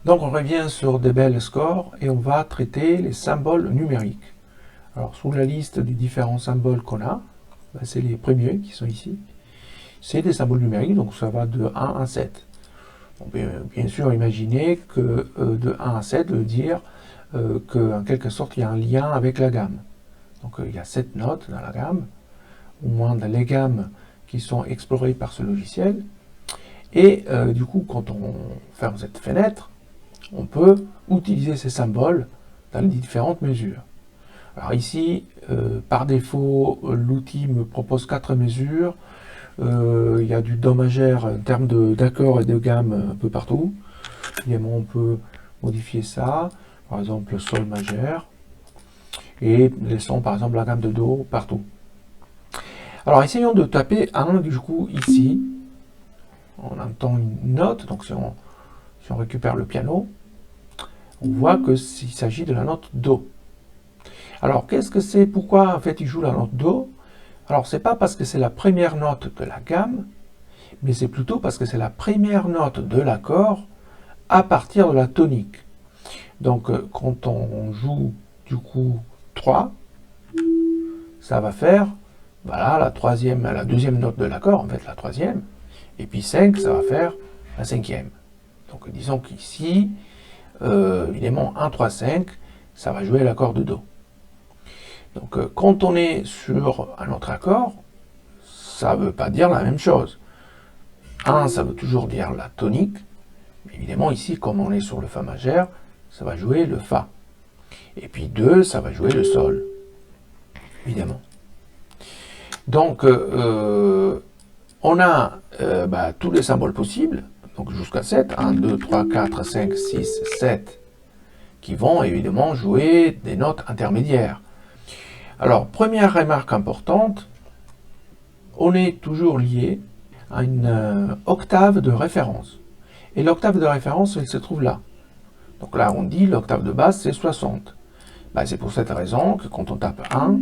Donc on revient sur des belles scores et on va traiter les symboles numériques. Alors sous la liste des différents symboles qu'on a, ben, c'est les premiers qui sont ici. C'est des symboles numériques, donc ça va de 1 à 7. On peut bien sûr imaginer que de 1 à 7 veut dire qu'en quelque sorte il y a un lien avec la gamme. Donc il y a 7 notes dans la gamme, au moins dans les gammes qui sont explorées par ce logiciel. Et du coup, quand on ferme cette fenêtre, on peut utiliser ces symboles dans les différentes mesures. Alors ici, par défaut, l'outil me propose 4 mesures. Il y a du Do majeur en termes d'accords et de gamme un peu partout. Évidemment, on peut modifier ça. Par exemple, Sol majeur. Et laissons par exemple la gamme de Do partout. Alors essayons de taper un du coup ici. On entend une note, donc si on récupère le piano, on voit qu'il s'agit de la note Do. Alors qu'est-ce que c'est? Pourquoi en fait il joue la note Do? Alors c'est pas parce que c'est la première note de la gamme, mais c'est plutôt parce que c'est la première note de l'accord à partir de la tonique. Donc quand on joue du coup 3, ça va faire voilà la deuxième note de l'accord, en fait la troisième, et puis 5, ça va faire la cinquième. Donc disons qu'ici, évidemment 1, 3, 5, ça va jouer l'accord de Do. Donc quand on est sur un autre accord, ça ne veut pas dire la même chose. 1, ça veut toujours dire la tonique, mais évidemment ici, comme on est sur le Fa majeur, ça va jouer le Fa. Et puis 2, ça va jouer le Sol, évidemment. Donc on a tous les symboles possibles, donc jusqu'à 7, 1, 2, 3, 4, 5, 6, 7, qui vont évidemment jouer des notes intermédiaires. Alors, première remarque importante, on est toujours lié à une octave de référence. Et l'octave de référence, elle se trouve là. Donc là, on dit l'octave de basse, c'est 60. C'est pour cette raison que quand on tape 1,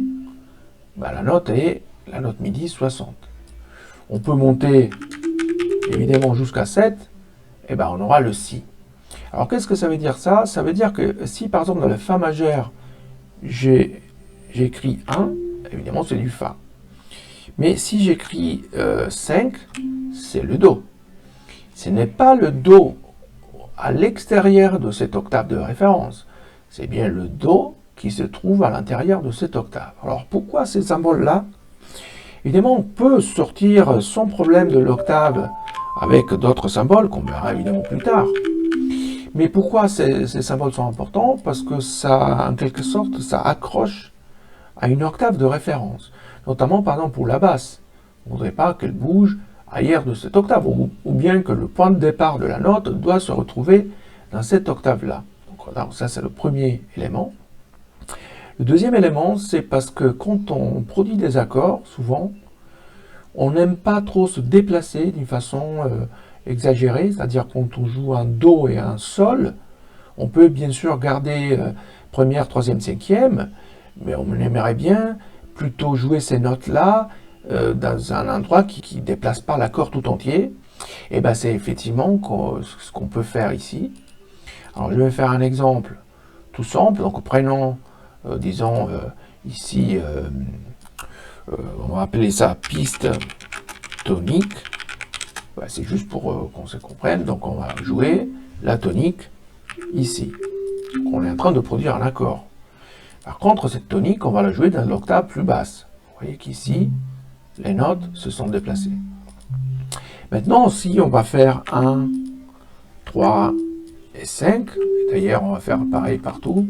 la note est la note MIDI 60. On peut monter évidemment jusqu'à 7, et on aura le Si. Alors qu'est-ce que ça veut dire ça? Ça veut dire que si par exemple dans le Fa majeur, j'écris 1, évidemment c'est du Fa. Mais si j'écris 5, c'est le Do. Ce n'est pas le Do à l'extérieur de cette octave de référence. C'est bien le Do qui se trouve à l'intérieur de cette octave. Alors pourquoi ces symboles-là? Évidemment, on peut sortir sans problème de l'octave avec d'autres symboles qu'on verra évidemment plus tard. Mais pourquoi ces symboles sont importants? Parce que ça, en quelque sorte, ça accroche à une octave de référence. Notamment, par exemple, pour la basse. On ne voudrait pas qu'elle bouge ailleurs de cette octave, ou bien que le point de départ de la note doit se retrouver dans cette octave-là. Donc ça, c'est le premier élément. Le deuxième élément, c'est parce que quand on produit des accords, souvent, on n'aime pas trop se déplacer d'une façon exagérée, c'est-à-dire quand on joue un Do et un Sol, on peut bien sûr garder première, troisième, cinquième, mais on aimerait bien plutôt jouer ces notes-là dans un endroit qui ne déplace pas l'accord tout entier. Et c'est effectivement ce qu'on peut faire ici. Alors je vais faire un exemple tout simple. Donc prenons, disons, ici, on va appeler ça piste tonique. C'est juste pour qu'on se comprenne. Donc on va jouer la tonique ici. On est en train de produire un accord. Par contre, cette tonique, on va la jouer dans l'octave plus basse. Vous voyez qu'ici, les notes se sont déplacées. Maintenant, si on va faire 1, 3 et 5, d'ailleurs, on va faire pareil partout.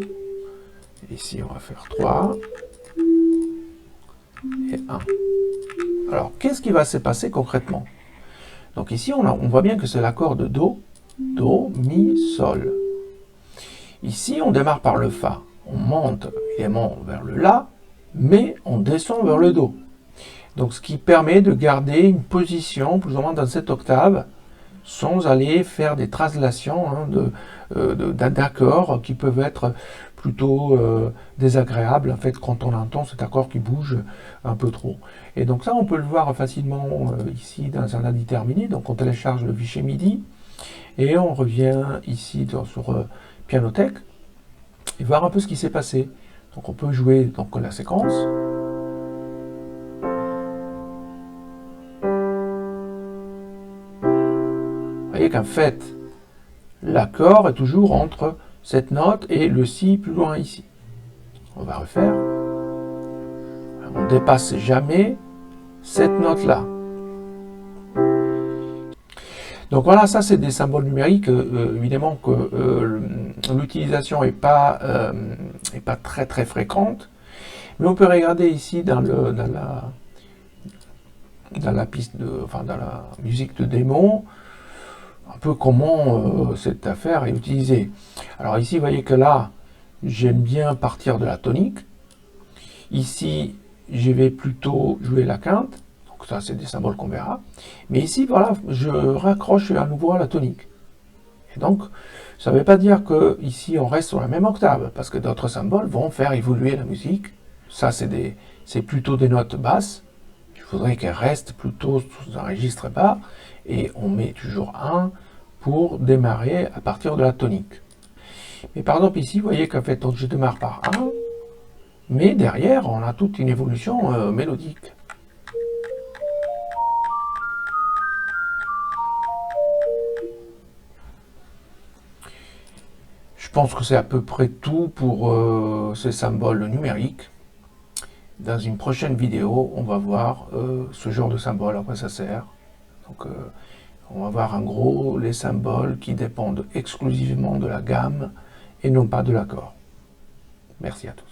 Ici, on va faire 3 et 1. Alors, qu'est-ce qui va se passer concrètement? Donc ici, on voit bien que c'est l'accord de Do, Do, Mi, Sol. Ici, on démarre par le Fa. On monte évidemment vers le La, mais on descend vers le Do. Donc ce qui permet de garder une position plus ou moins dans cette octave, sans aller faire des translations d'accords qui peuvent être plutôt désagréables en fait quand on entend cet accord qui bouge un peu trop. Et donc ça on peut le voir facilement ici dans un indéterminé. Donc on télécharge le fichier MIDI Et on revient ici sur Pianothèque et voir un peu ce qui s'est passé. Donc on peut jouer donc la séquence. Vous voyez qu'en fait, l'accord est toujours entre cette note et le si plus loin ici. On va refaire. On ne dépasse jamais cette note-là. Donc voilà, ça c'est des symboles numériques. Évidemment que l'utilisation n'est pas très très fréquente, mais on peut regarder ici dans la piste dans la musique de démo, un peu comment cette affaire est utilisée. Alors ici, vous voyez que là, j'aime bien partir de la tonique. Ici, je vais plutôt jouer la quinte. Donc ça, c'est des symboles qu'on verra. Mais ici, voilà, je raccroche à nouveau à la tonique. Et donc, ça ne veut pas dire que ici on reste sur la même octave, parce que d'autres symboles vont faire évoluer la musique. Ça, c'est plutôt des notes basses. Il faudrait qu'elles restent plutôt sous un registre bas, et on met toujours 1 pour démarrer à partir de la tonique. Mais par exemple ici, vous voyez qu'en fait, je démarre par 1, mais derrière, on a toute une évolution mélodique. Je pense que c'est à peu près tout pour ces symboles numériques. Dans une prochaine vidéo, on va voir ce genre de symbole, à quoi ça sert. Donc, on va voir en gros les symboles qui dépendent exclusivement de la gamme et non pas de l'accord. Merci à tous.